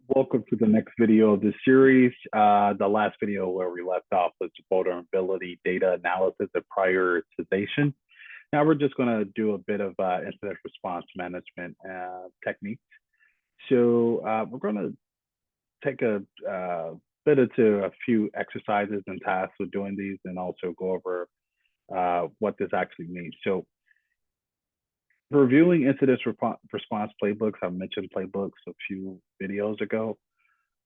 Welcome to the next video of this series. The last video where we left off was vulnerability data analysis and prioritization. Now we're just going to do a bit of incident response management techniques. So we're going to take a bit into a few exercises and tasks with doing these, and also go over what this actually means. So reviewing incident response playbooks, I mentioned playbooks a few videos ago.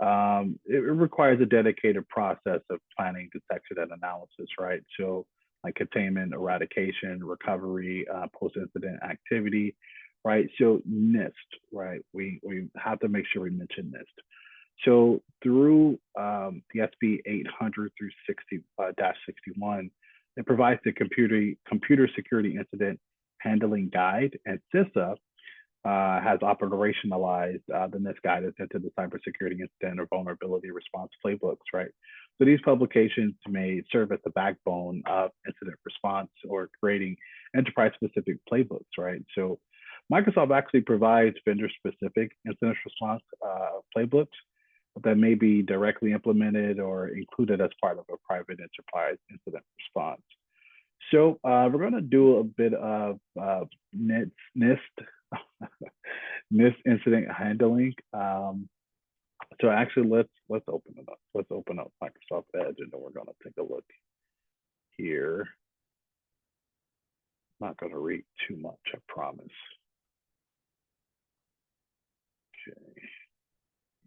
It requires a dedicated process of planning, detection, and analysis, right? So like containment, eradication, recovery, post-incident activity, right? So NIST, right? We have to make sure we mention NIST. So through the SB 800 through 60-61, it provides the computer security incident handling guide, and CISA has operationalized the NIST guidance into the cybersecurity incident or vulnerability response playbooks, right? So these publications may serve as the backbone of incident response or creating enterprise-specific playbooks, right? So Microsoft actually provides vendor-specific incident response playbooks that may be directly implemented or included as part of a private enterprise incident response. So we're going to do a bit of NIST incident handling. So actually, let's open it up. Let's open up Microsoft Edge, and then we're going to take a look here. I'm not going to read too much, I promise. Okay,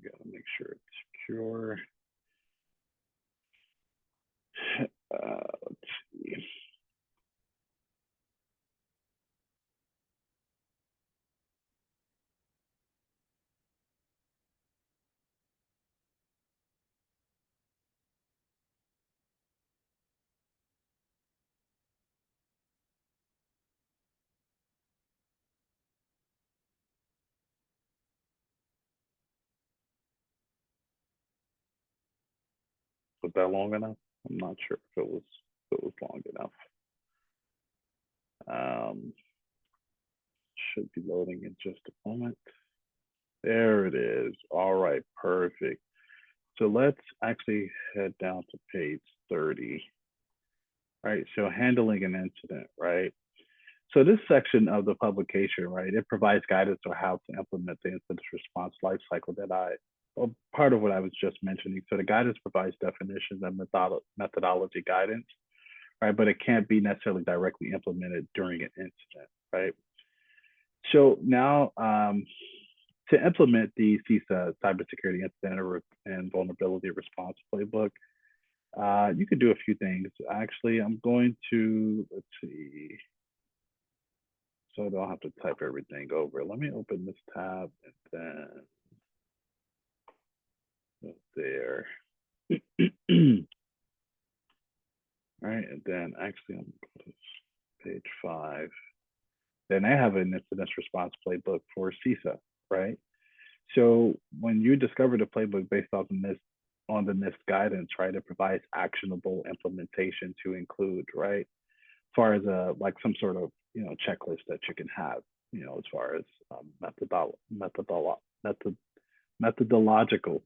got to make sure it's secure. Let's see. Was that long enough? I'm not sure if it was long enough. Should be loading in just a moment. There it is. All right, perfect. So let's actually head down to page 30. Right, so handling an incident, right? So this section of the publication, right, it provides guidance on how to implement the incident response lifecycle part of what I was just mentioning. So the guidance provides definitions and methodology guidance, right? But it can't be necessarily directly implemented during an incident, right? So now to implement the CISA cybersecurity incident and vulnerability response playbook, you could do a few things. Actually, I'm going to, let's see, so I don't have to type everything over. Let me open this tab and then there. All right, and then actually I'm going to page 5. Then I have an incident response playbook for CISA, right? So when you discover the playbook based on the NIST guidance, right, it provides actionable implementation to include, right, as far as like some sort of checklist that you can have, as far as methodological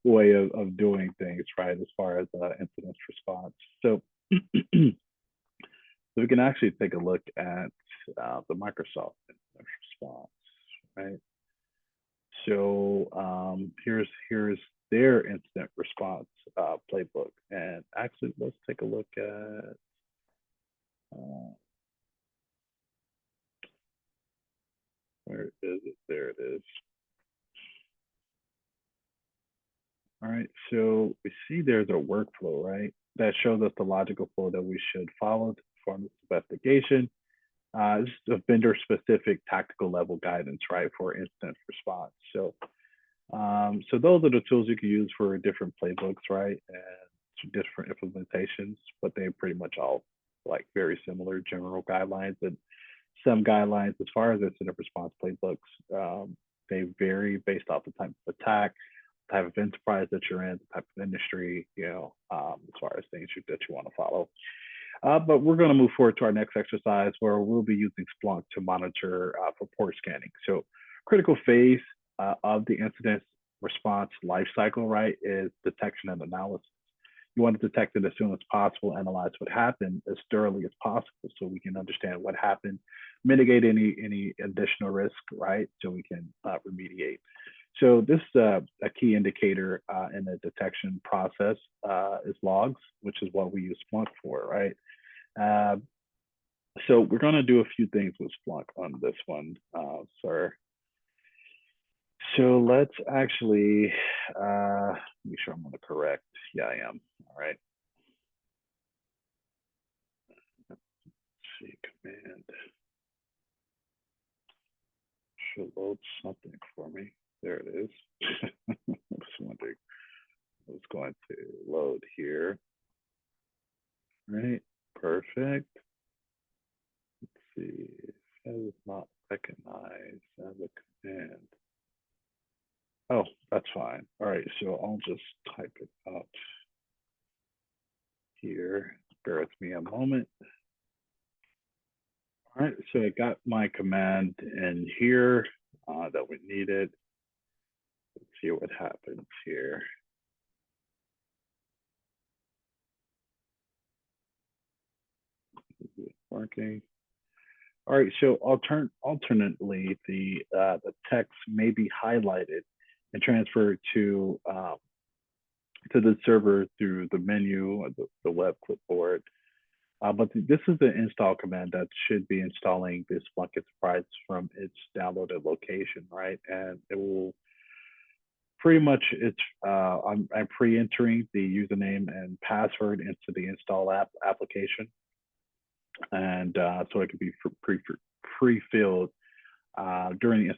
way of doing things, right, as far as incident response. So we can actually take a look at the Microsoft incident response, right? So here's their incident response playbook, and actually let's take a look at where is it? There it is. All right, so we see there's a workflow, right, that shows us the logical flow that we should follow to perform this investigation. This is a vendor-specific tactical level guidance, right, for incident response. So, so those are the tools you can use for different playbooks, right, and different implementations, but they're pretty much all like very similar general guidelines. And some guidelines, as far as incident response playbooks, they vary based off the type of attack, type of enterprise that you're in, the type of industry, as far as things that you want to follow. But we're going to move forward to our next exercise where we'll be using Splunk to monitor for port scanning. So critical phase of the incident response lifecycle, right, is detection and analysis. You want to detect it as soon as possible, analyze what happened as thoroughly as possible so we can understand what happened, mitigate any additional risk, right? So we can remediate. So this a key indicator in the detection process is logs, which is what we use Splunk for, right? So we're going to do a few things with Splunk on this one, sir. So let's actually make sure I'm on the correct. Yeah, I am. All right. Let's see, command should load something for me. There it is. I was wondering what's going to load here. All right, perfect. Let's see. That is not recognized as a command. Oh, that's fine. All right, so I'll just type it out here. Bear with me a moment. All right, so I got my command in here that we needed. Let's see what happens here. Is it working? All right, so alternately, the text may be highlighted and transferred to the server through the menu or the web clipboard. But this is the install command that should be installing this Splunk Enterprise from its downloaded location, right? And it will pretty much, I'm pre-entering the username and password into the install application. And so it can be pre-filled during the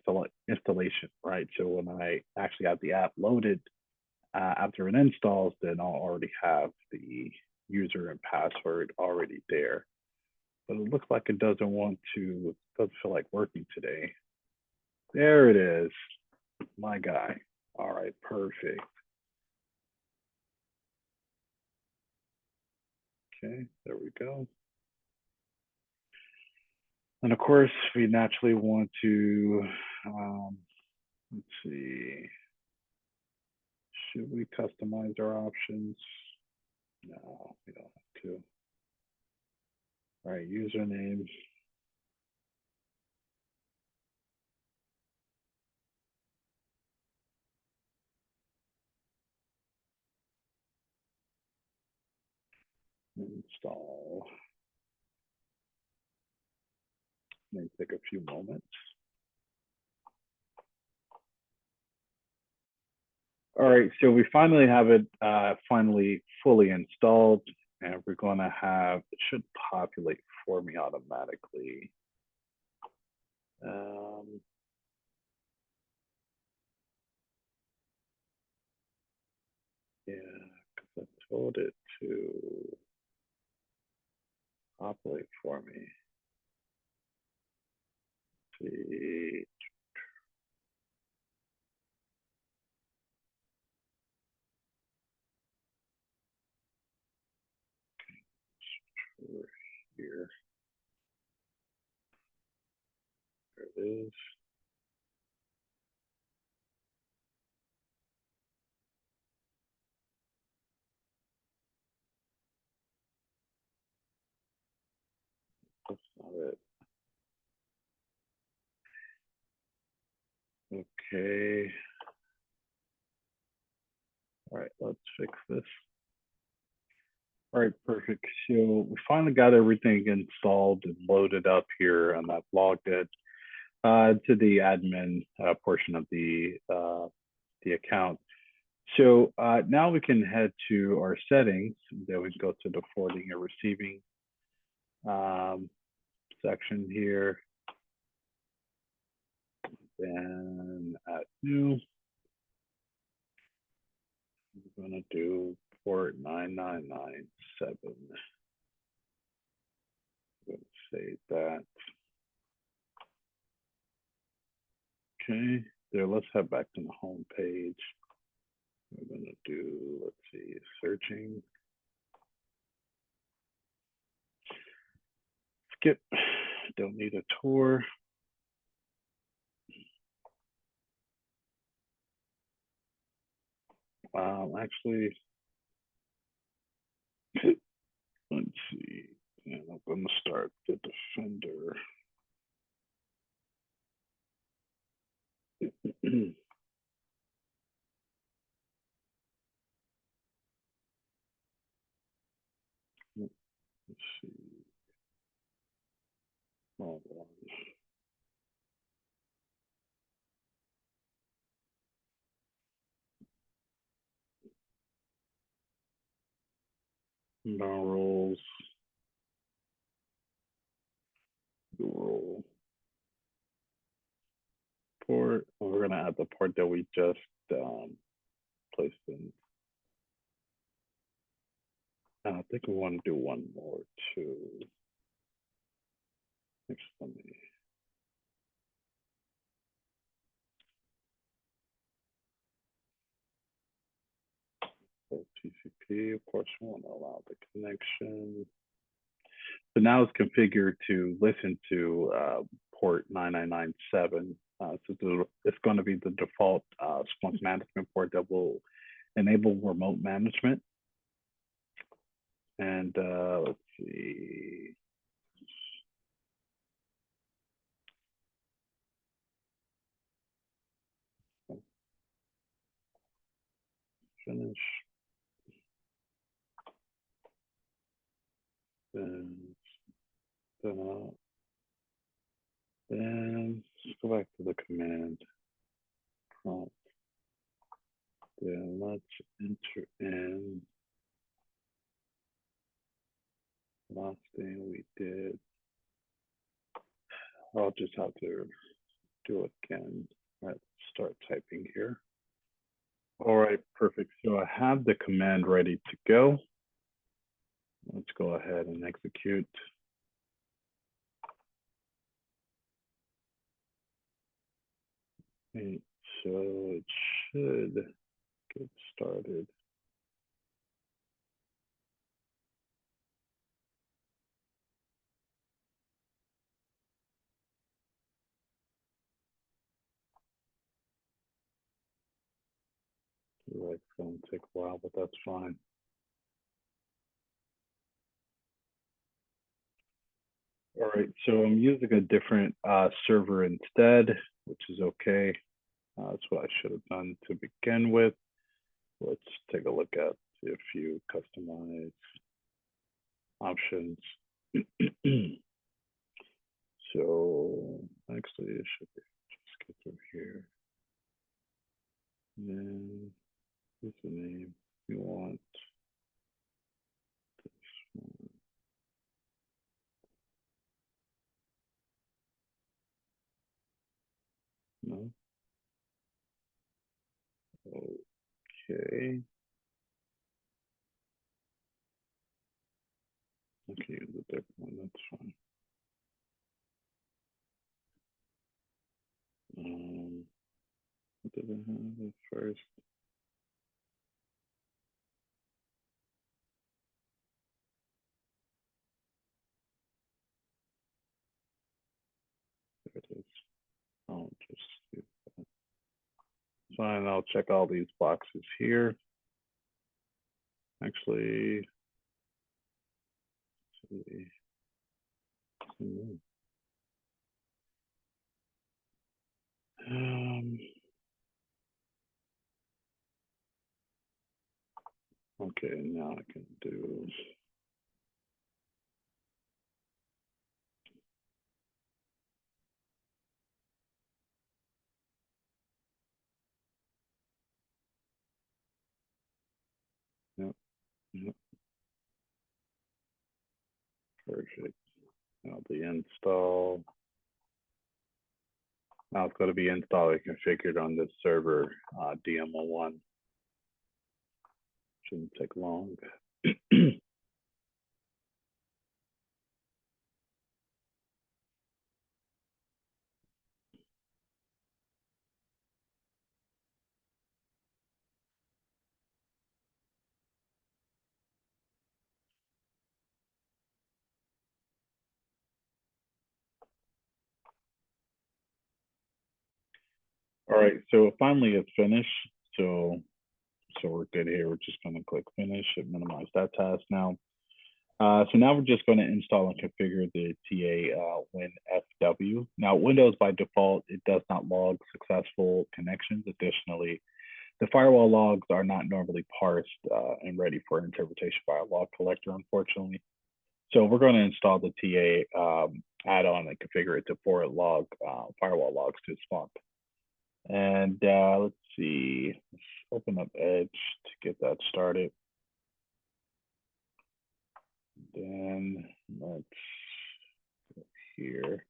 installation, right? So when I actually have the app loaded after it installs, then I'll already have the user and password already there. But it looks like it doesn't feel like working today. There it is, my guy. All right, perfect. Okay, there we go. And of course, we naturally want to, let's see, should we customize our options? No, we don't have to. All right, username. Install. May take a few moments. All right, so we finally have it finally fully installed, and we're going to have, it should populate for me automatically. Yeah, because I told it to populate for me. Let's see. Here. There it is. That's not it. Okay. All right, let's fix this. All right, perfect. So we finally got everything installed and loaded up here, and I've logged it to the admin portion of the account. So now we can head to our settings. Then we can go to the forwarding and receiving section here. Then at new, we're gonna do port 9997. I'm gonna save that. Okay, there, let's head back to the home page. We're gonna do, let's see, searching. Skip, don't need a tour. Actually, let's see. And I'm going to start the defender. Let's see. Hold on. Now roles. The role port. We're going to add the port that we just placed in. I think we want to do one more too. Next, let me. So TCP, of course, we want to allow the connection. So now it's configured to listen to port 9997. So it's going to be the default Splunk management port that will enable remote management. And let's see. Finish. Then let's go back to the command prompt. Then let's enter in the last thing we did. I'll just have to do it again. Let's start typing here. All right, perfect. So I have the command ready to go. Let's go ahead and execute. Okay, so it should get started. It's going to take a while, but that's fine. All right, so I'm using a different server instead, which is okay. That's what I should have done to begin with. Let's take a look at a few customized options. So actually, it should be just get through here. And then here's the name you want. This one. No. Okay. Okay, use a different one. That's fine. What did I have at first? There it is. I'll just do that. Fine. I'll check all these boxes here. Actually, see. Okay, now I can do. Yep, yep. Perfect. Now the install. Now it's going to be installed and configured on this server, DMO1. Shouldn't take long. All right, so finally it's finished. So So we're good here. We're just going to click finish and minimize that task now. So now we're just going to install and configure the TA WinFW. Now, Windows by default, it does not log successful connections. Additionally, the firewall logs are not normally parsed and ready for interpretation by a log collector, unfortunately. So we're going to install the TA add-on and configure it to forward log firewall logs to Splunk. And let's see, let's open up Edge to get that started. Then let's go here.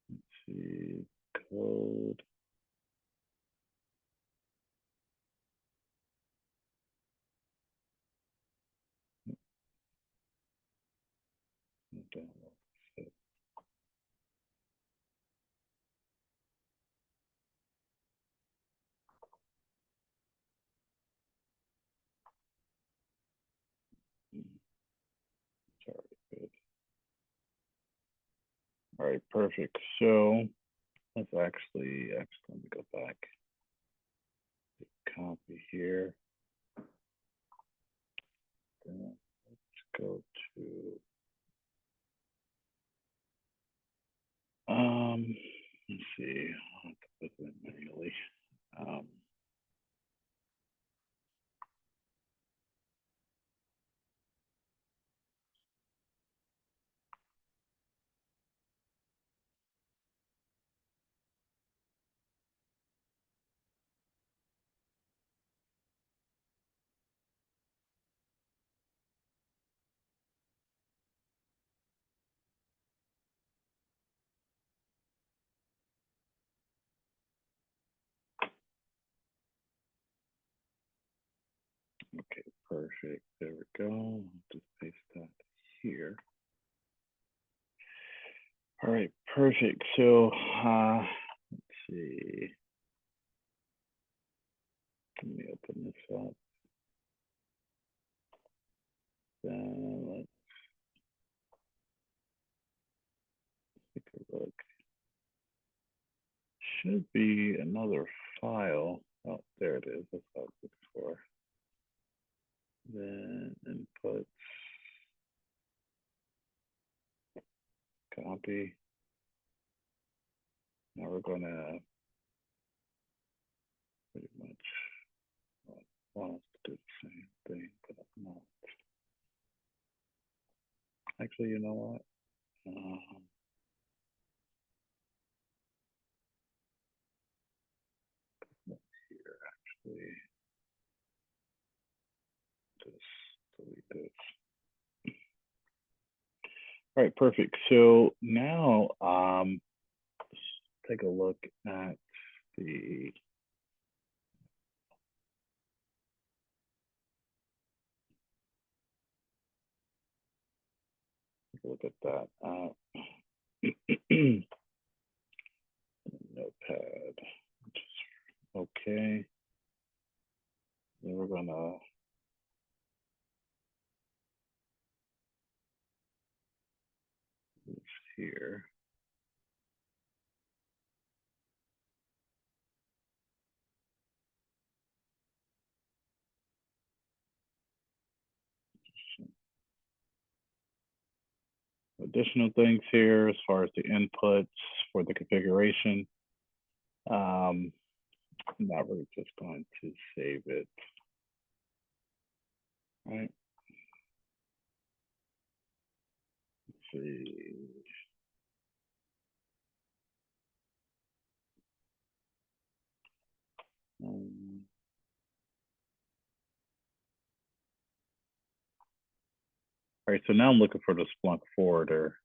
Let's see, code. Sorry, good. All right, perfect. So let's actually let me go back. Copy here. Then let's go to let's see, I'll have to put it manually. Okay, perfect. There we go. I'll just paste that here. All right, perfect. So let's see. Let me open this up. Then let's take a look. Should be another file. Oh, there it is. That's what I was looking for. Then inputs, copy. Now we're gonna pretty much want us to do the same thing, but I'm not. Actually, you know what? Let's here actually just delete this. All right, perfect. So now let's take a look at the look at that notepad. Okay. Then we're gonna this here. Additional things here as far as the inputs for the configuration. Now we're just going to save it. Right. Let's see. All right, so now I'm looking for the Splunk forwarder.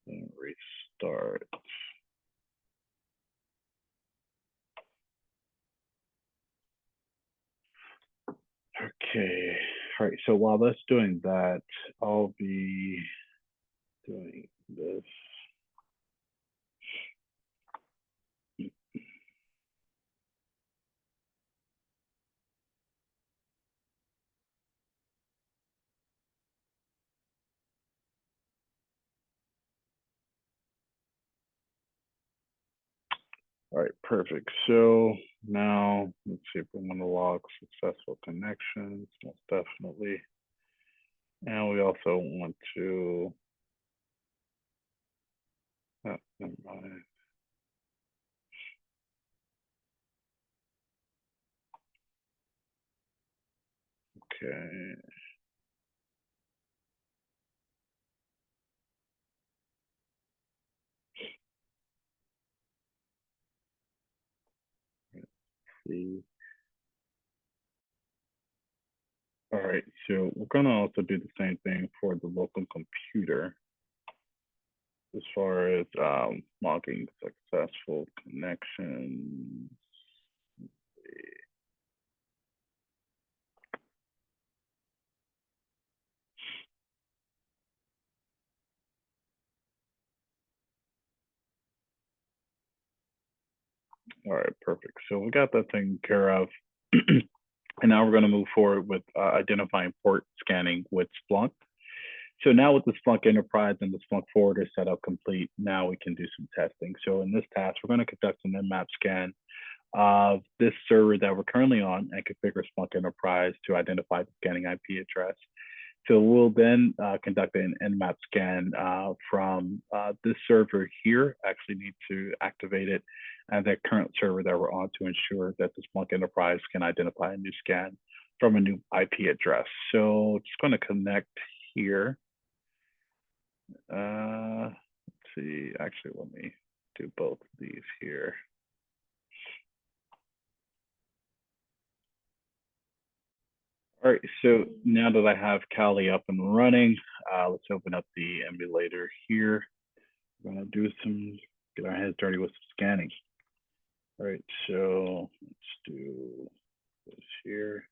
And restart. Okay. All right. So while that's doing that, I'll be doing this. All right, perfect. So now let's see if we want to log successful connections, most definitely. And we also want to, never mind. Okay. Let's see. All right, so we're gonna also do the same thing for the local computer as far as logging successful connections. All right, perfect. So we got that taken care of. And now we're going to move forward with identifying port scanning with Splunk. So now with the Splunk Enterprise and the Splunk Forwarder setup complete, now we can do some testing. So in this task, we're going to conduct an nmap scan of this server that we're currently on and configure Splunk Enterprise to identify the scanning IP address. So we'll then conduct an nmap scan from this server here. Actually need to activate it and the current server that we're on to ensure that the Splunk Enterprise can identify a new scan from a new IP address. So just going to connect here. Let's see, actually, let me do both of these here. All right, so now that I have Kali up and running, let's open up the emulator here. We're gonna do some, get our hands dirty with some scanning. All right, so let's do this here.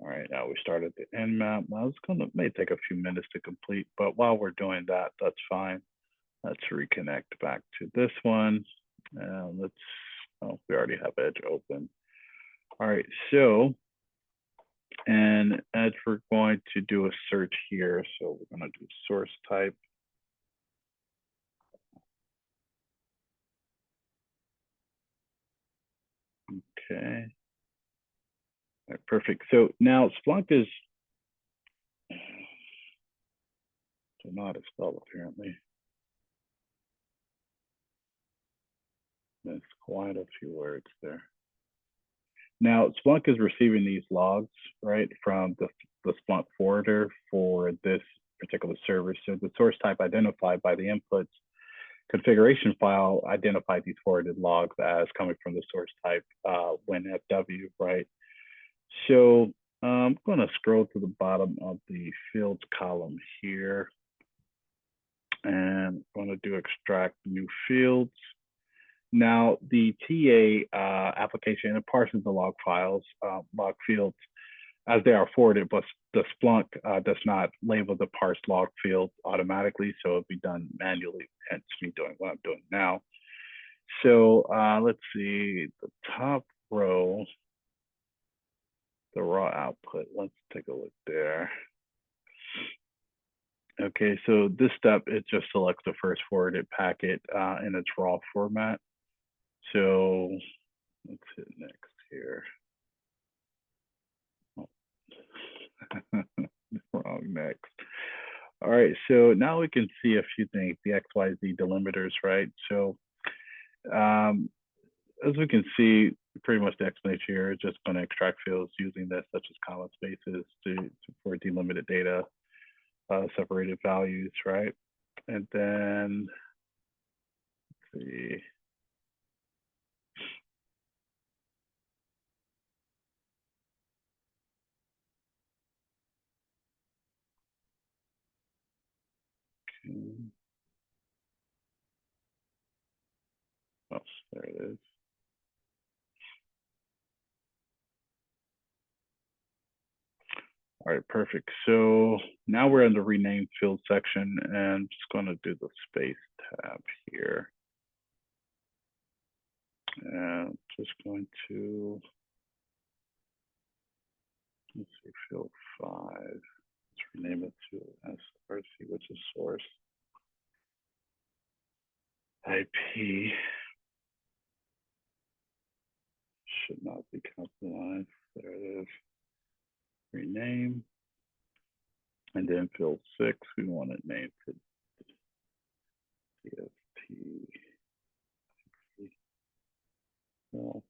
All right, now we started the nmap. Now it's gonna, may take a few minutes to complete, but while we're doing that, that's fine. Let's reconnect back to this one. Let's, oh, we already have Edge open. All right, so, and as we're going to do a search here, so we're gonna do source type. Okay. All right, perfect. So now Splunk is, don't know how to spell apparently. There's quite a few words there. Now Splunk is receiving these logs, right, from the Splunk forwarder for this particular service. So the source type identified by the inputs configuration file identified these forwarded logs as coming from the source type WinFW, right? So I'm going to scroll to the bottom of the fields column here, and I'm going to do extract new fields. Now the TA application, it parses the log files, log fields as they are forwarded, but the Splunk does not label the parsed log field automatically, so it'll be done manually, hence me doing what I'm doing now. So let's see, the top row, the raw output, let's take a look there. Okay, so this step, it just selects the first forwarded packet in its raw format. So let's hit next here. Oh. Wrong next. All right, so now we can see a few things, the XYZ delimiters, right? So as we can see, pretty much the explanation here is just going to extract fields using this, such as comma spaces for delimited data, separated values, right? And then, let's see. Okay. Oh, there it is. All right, perfect. So now we're in the rename field section, and I'm just going to do the space tab here. And just going to, let's see, field 5. Let's rename it to SRC, which is source. IP should not be capitalized. There it is. Rename. And then field 6, we want it named for DST. Well,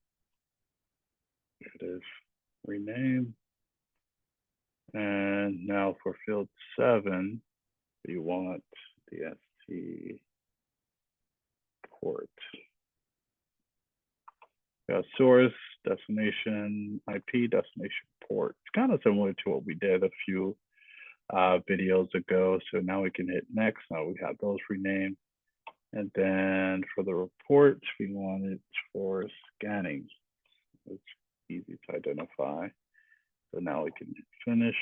there it is. Rename. And now for field 7, we want DST port. Got source, destination, IP, destination port. It's kind of similar to what we did a few videos ago. So now we can hit next. Now we have those renamed. And then for the report, we want it for scanning. It's easy to identify. So now we can finish.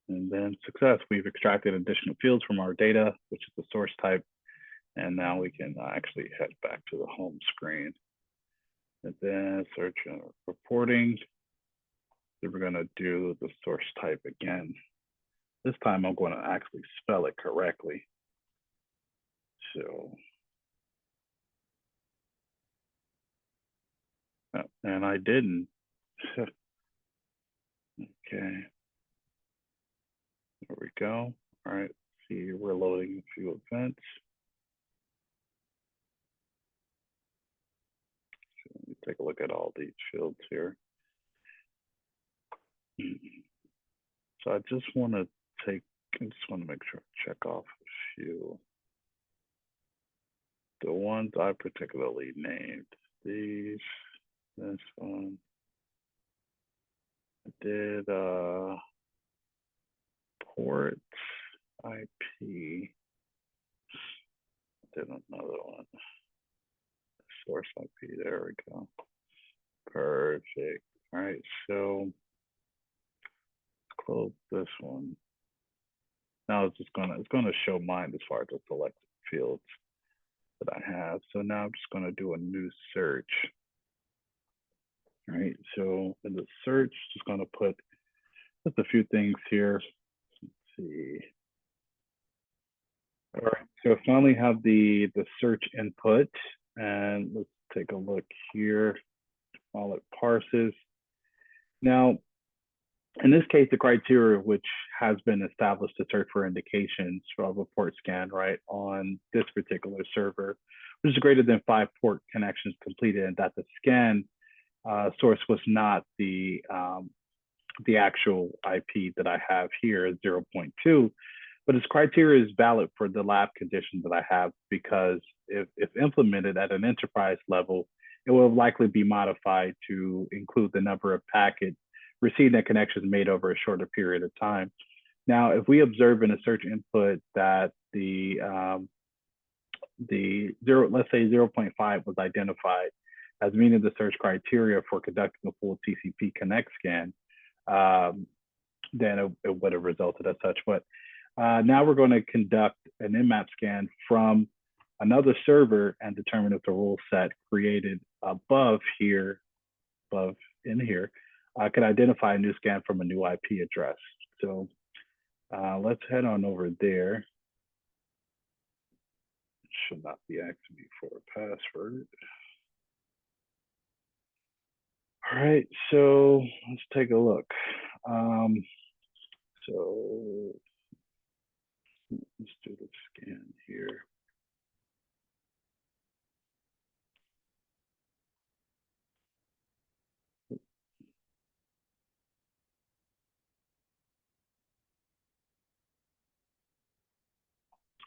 And then success. We've extracted additional fields from our data, which is the source type. And now we can actually head back to the home screen. And then search and reporting. So we're going to do the source type again. This time I'm going to actually spell it correctly. So, and I didn't. Okay. There we go. All right. See, we're loading a few events. So let me take a look at all these fields here. So I just want to make sure I check off a few. The ones I particularly named. These, this one. I did port IP. Did another one. Source IP. There we go. Perfect. All right. So close this one. Now it's gonna show mine as far as the selected fields that I have. So now I'm just gonna do a new search. All right. So in the search, just gonna put just a few things here. Let's see. All right, so I finally have the search input, and let's take a look here while it parses. Now, in this case, the criteria which has been established to search for indications of a port scan, right, on this particular server, which is greater than 5 port connections completed, and that the scan source was not the actual IP that I have here, 0.2. But its criteria is valid for the lab condition that I have, because if implemented at an enterprise level, it will likely be modified to include the number of packets received and connections made over a shorter period of time. Now, if we observe in a search input that let's say 0.5 was identified as meeting the search criteria for conducting a full TCP connect scan, then it would have resulted as such. But now we're going to conduct an Nmap scan from another server and determine if the rule set created above in here, can identify a new scan from a new IP address. So let's head on over there. It should not be asking me for a password. All right, so let's take a look. So let's do the scan here.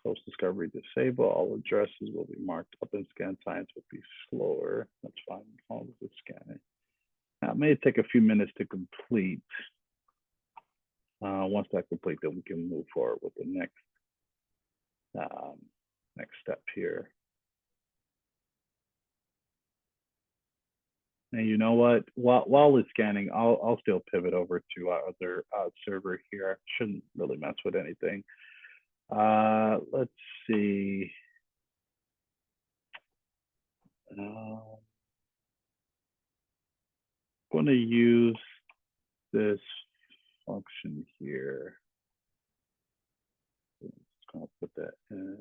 Host discovery disable. All addresses will be marked up and scan times will be slower. That's fine. All of the scanning. Now, it may take a few minutes to complete. Once that completes, then we can move forward with the next step here. And you know what? While it's scanning, I'll still pivot over to our other server here. I shouldn't really mess with anything. Let's see. I'm going to use this function here. Just going to put that in.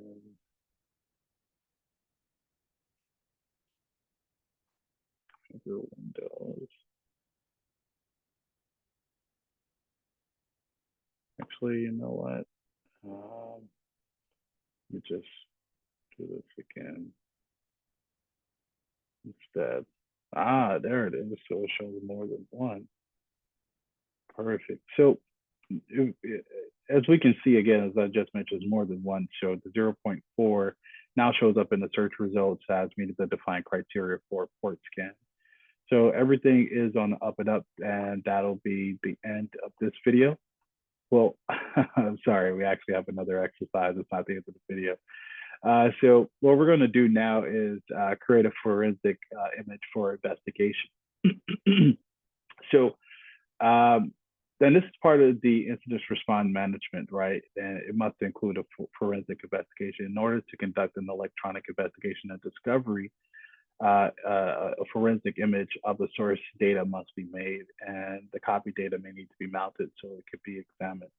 Configure Windows. Actually, you know what? Let me just do this again instead. There it is. So it shows more than one. Perfect. So as we can see again, as I just mentioned, more than one. So the 0.4 now shows up in the search results as meeting the defined criteria for port scan. So everything is on the up and up, and that'll be the end of this video. Well, I'm sorry, we actually have another exercise. It's not the end of the video. So what we're going to do now is create a forensic image for investigation. So then this is part of the incident response management, right? And it must include a forensic investigation. In order to conduct an electronic investigation and discovery, a forensic image of the source data must be made, and the copy data may need to be mounted so it could be examined.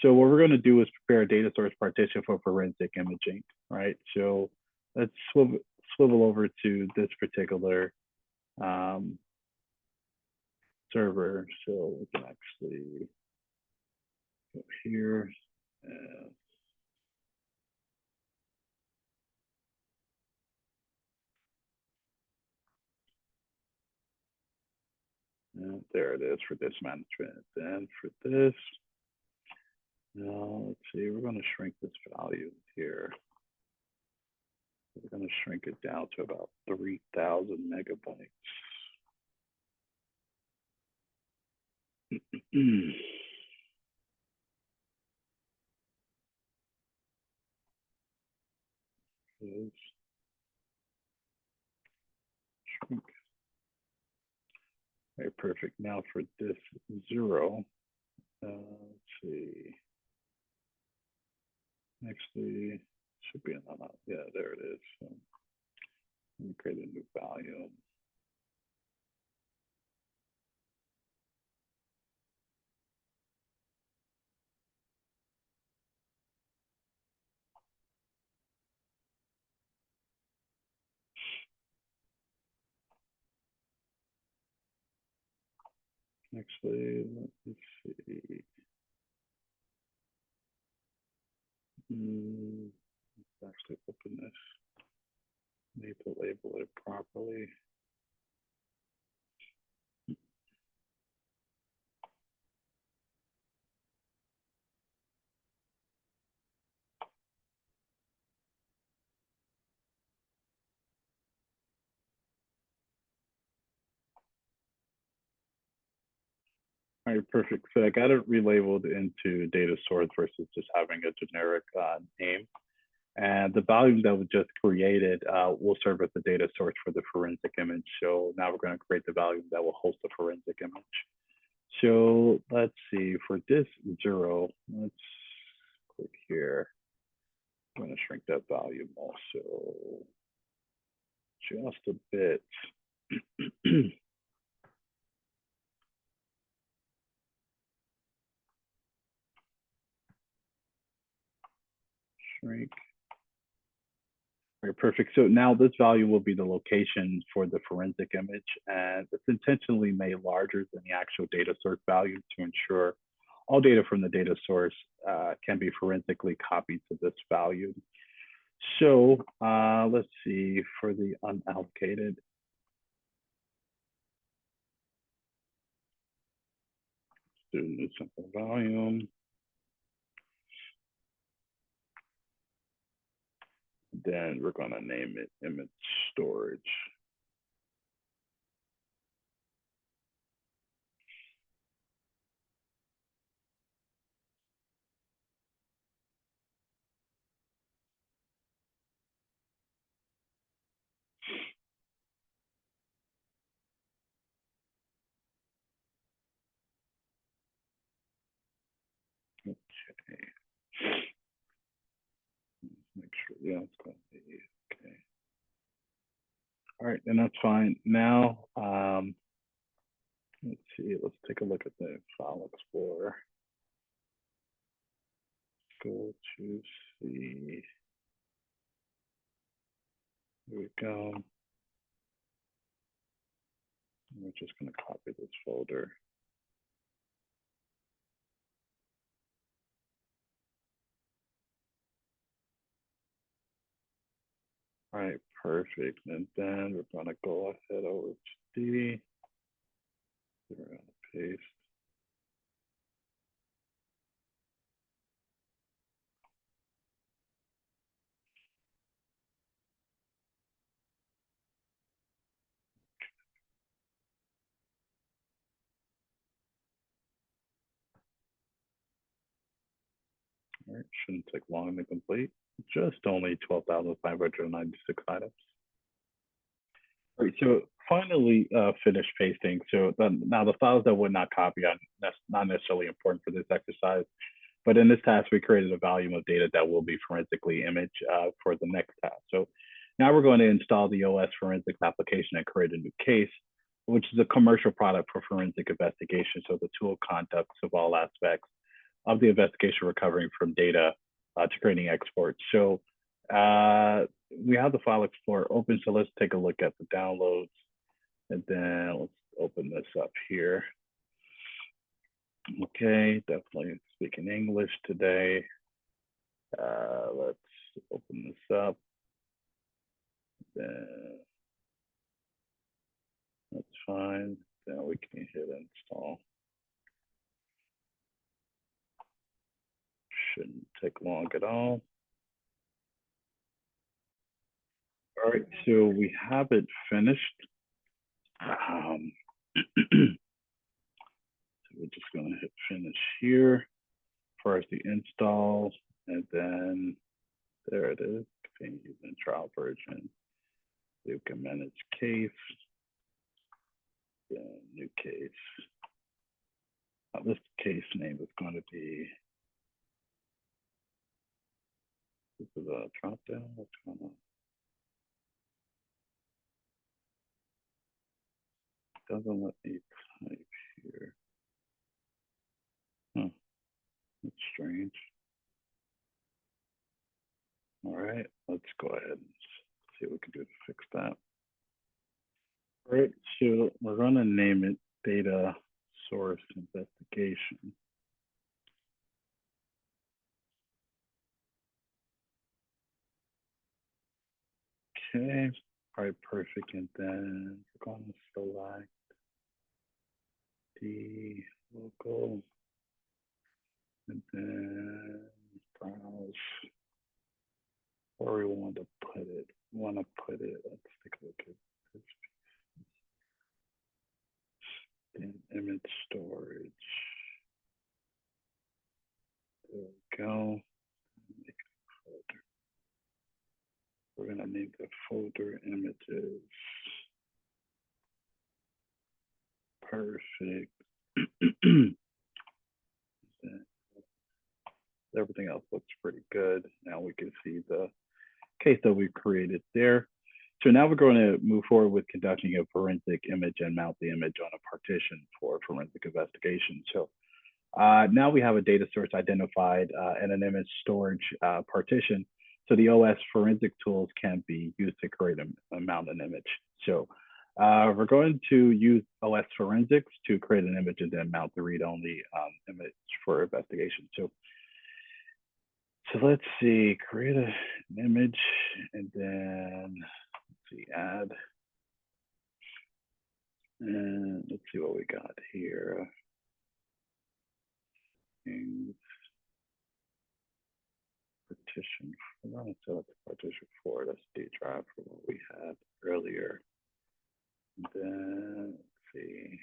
So what we're going to do is prepare a data source partition for forensic imaging, right? So let's swivel over to this particular server. So we can actually go here. And there it is for this management. And for this, now let's see, we're going to shrink this value here. We're going to shrink it down to about 3,000 megabytes. Shrink. Okay, perfect. Now for this 0, let's see. Actually, should be in the, yeah, there it is. So let me create a new value. Actually, let me see. Let's actually open this. Need to label it properly. All right, perfect. So I got it relabeled into data source versus just having a generic name. And the value that we just created will serve as the data source for the forensic image. So now we're going to create the value that will host the forensic image. So let's see, for this 0, let's click here. I'm going to shrink that value also just a bit. Shrink. All right, perfect. So now this value will be the location for the forensic image, and it's intentionally made larger than the actual data source value to ensure all data from the data source can be forensically copied to this value. So let's see, for the unallocated, do a new simple volume. Then we're going to name it image storage. Okay. Make sure, yeah, it's going to be okay. All right, then that's fine. Now, let's see, let's take a look at the file explorer. Go to see, here we go. We're just going to copy this folder. All right, perfect. And then we're going to go ahead over to D. We're going to paste. All right, shouldn't take long to complete. Just only 12,596 items. All right, so finally finish pasting. So now the files that would not copy are not necessarily important for this exercise, but in this task, we created a volume of data that will be forensically imaged for the next task. So now we're going to install the OS forensics application and create a new case, which is a commercial product for forensic investigation. So the tool conducts of all aspects of the investigation recovering from data to creating exports. So we have the file explorer open. So let's take a look at the downloads, and then let's open this up here. Okay, definitely speaking English today. Let's open this up. Then that's fine. Then we can hit install. Shouldn't take long at all. All right, so we have it finished. So we're just going to hit finish here. First the install, and then there it is. Continue the trial version. You can manage case. Then new case. This case name is going to be. This is a drop down. What's going on? Doesn't let me type here. Huh. That's strange. All right, let's go ahead and see what we can do to fix that. All right, so we're going to name it data source investigation. Okay, all right, perfect. And then we're going to select the local, and then browse where we want to put it. Let's take a look at this. Then image storage. There we go. Make a folder. We're gonna name the folder images. Perfect. Everything else looks pretty good. Now we can see the case that we've created there. So now we're going to move forward with conducting a forensic image and mount the image on a partition for forensic investigation. So now we have a data source identified and an image storage partition. So the OS forensic tools can be used to create and mount an image. So we're going to use OS forensics to create an image and then mount the read-only image for investigation. So let's see, create an image and then let's see, add. And let's see what we got here. Things. Partition. I'm going to set up the partition for SD drive for what we had earlier. And then let's see.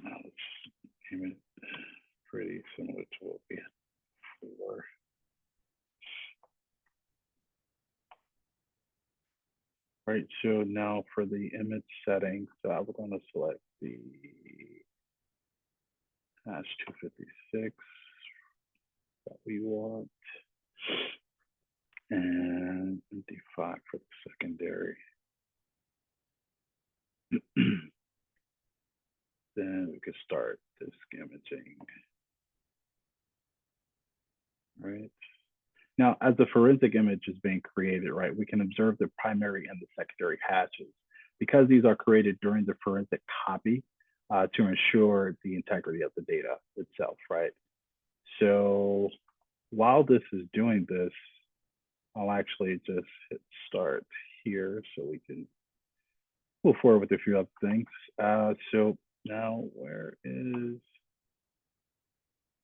Now let's name it pretty similar to what we had before. All right, so now for the image settings, we're going to select the hash 256 that we want, and MD5 for the secondary. Then we could start disk imaging. Right. Now, as the forensic image is being created, right, we can observe the primary and the secondary hashes. because these are created during the forensic copy to ensure the integrity of the data itself, right? So while this is doing this, I'll actually just hit start here so we can move forward with a few other things. So now where is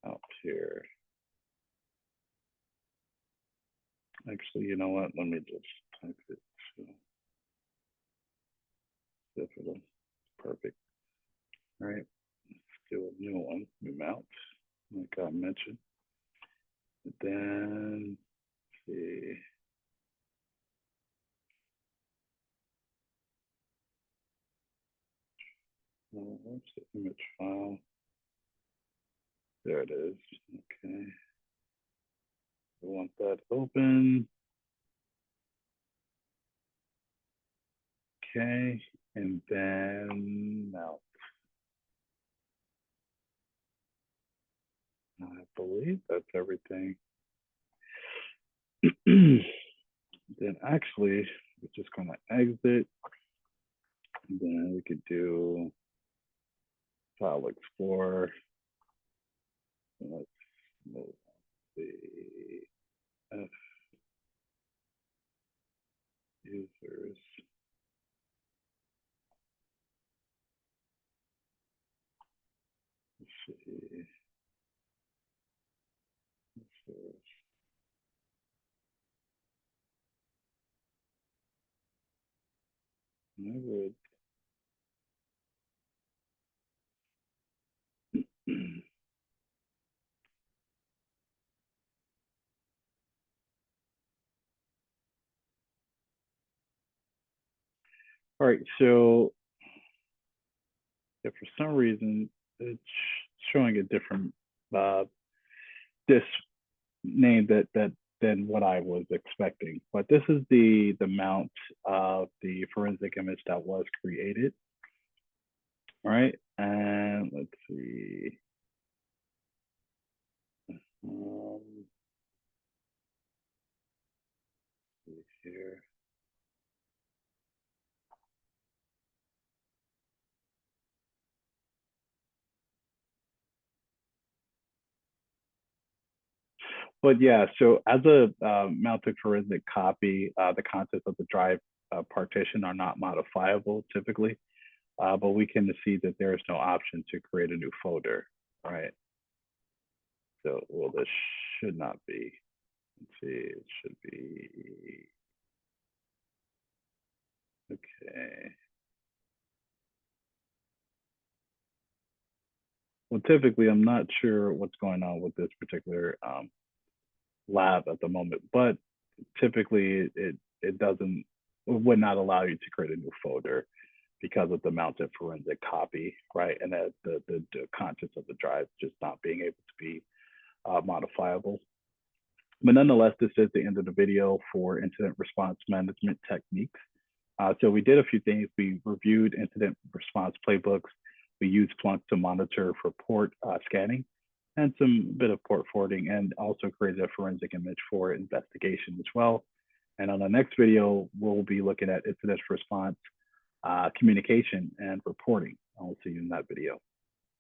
out here? Actually, you know what? Let me just type it. So perfect. All right, let's do a new one, new mount, like I mentioned. And then, let's see. Oh, where's the image file? There it is. Okay. I want that open. Okay. And then now, I believe that's everything. Then actually, we're just going to exit. And then we could do File Explorer. And let's move the F users. Let's see. I would. All right, so if for some reason it's showing a different this name than what I was expecting, but this is the mount of the forensic image that was created. All right, and let's see. Here. But yeah, so as a mounted forensic copy, the contents of the drive partition are not modifiable typically, but we can see that there is no option to create a new folder, right? So, well, this should not be. Let's see, it should be, okay. Well, typically, I'm not sure what's going on with this particular lab at the moment, but typically it doesn't, would not allow you to create a new folder because of the mounted forensic copy, right? And that the contents of the drive just not being able to be modifiable. But nonetheless, this is the end of the video for incident response management techniques. So we did a few things. We reviewed incident response playbooks. We used Splunk to monitor for port scanning and some bit of port forwarding, and also created a forensic image for investigation as well. And on the next video, we'll be looking at incident response communication and reporting. I'll see you in that video.